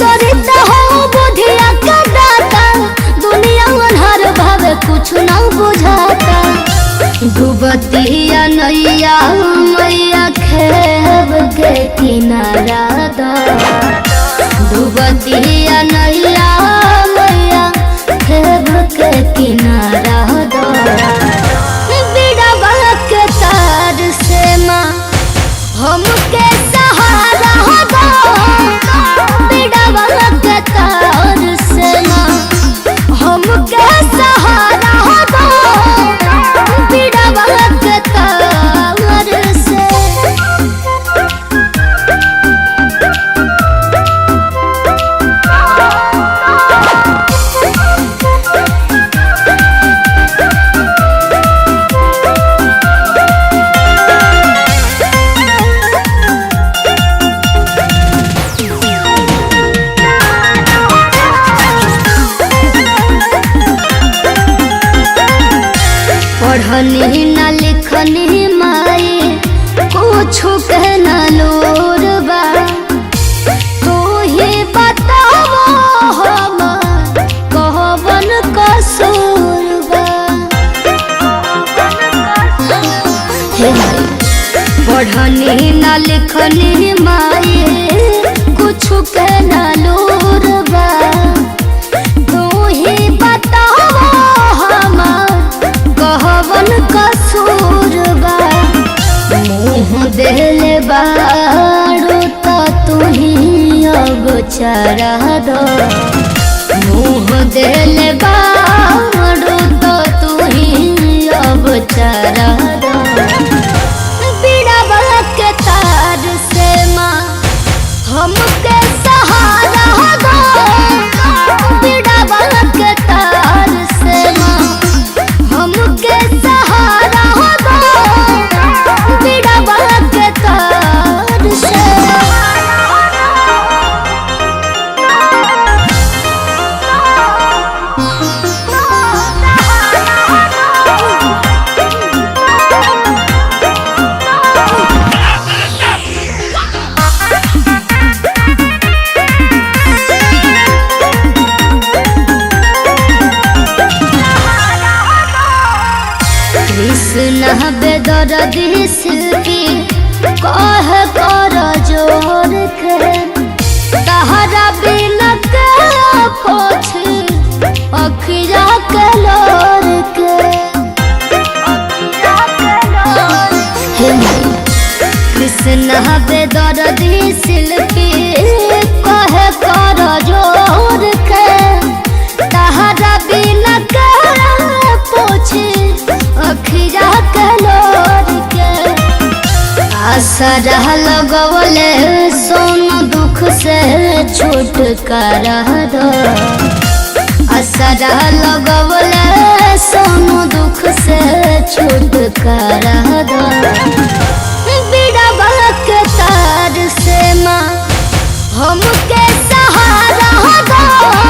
सरिता हो बुधिया का दाता दुनिया हर भावे कुछ ना बुझाता डूबतिया नैया मैया खेब के किनारा दा डूबतिया नैया मैया खेब के किनारा दा बिना बात के तार से माँ हमके सहारा दो बिना बात के तार से माँ हमके सहारा दो बिना बात के तार से पढ़नी न लिखनी माई कुछ कहना लोर बा तू ही बताओ हम कहवन कसूर बा हे माई पढ़नी न लिखनी माई कुछ कहना लोर बा तू ही बताओ हम कहवन कसूर बा मुँह देले बारू तो तुही अब चारा दो मुँह देले बारू तो तुही अब चारा दो बिना बात के तार से माँ हमके सहारा दो बिना बात के तार से माँ हमके सहारा दो बिना बात के तार से कृष्ण बेदर्दी शिल्पी कह कर जोर के तहरा बिना के पोछ अखिया के लोर के कृष्ण बेदर्दी शिल्पी कह कर जोर के तहरा बिना के पोछ अखिया के लोर के आसरा लगवले सोन दुख से छुटकारा दो आसरा लगवले सोन दुख से छुटकारा दो बिना बात के तार से माँ हमके सहारा दो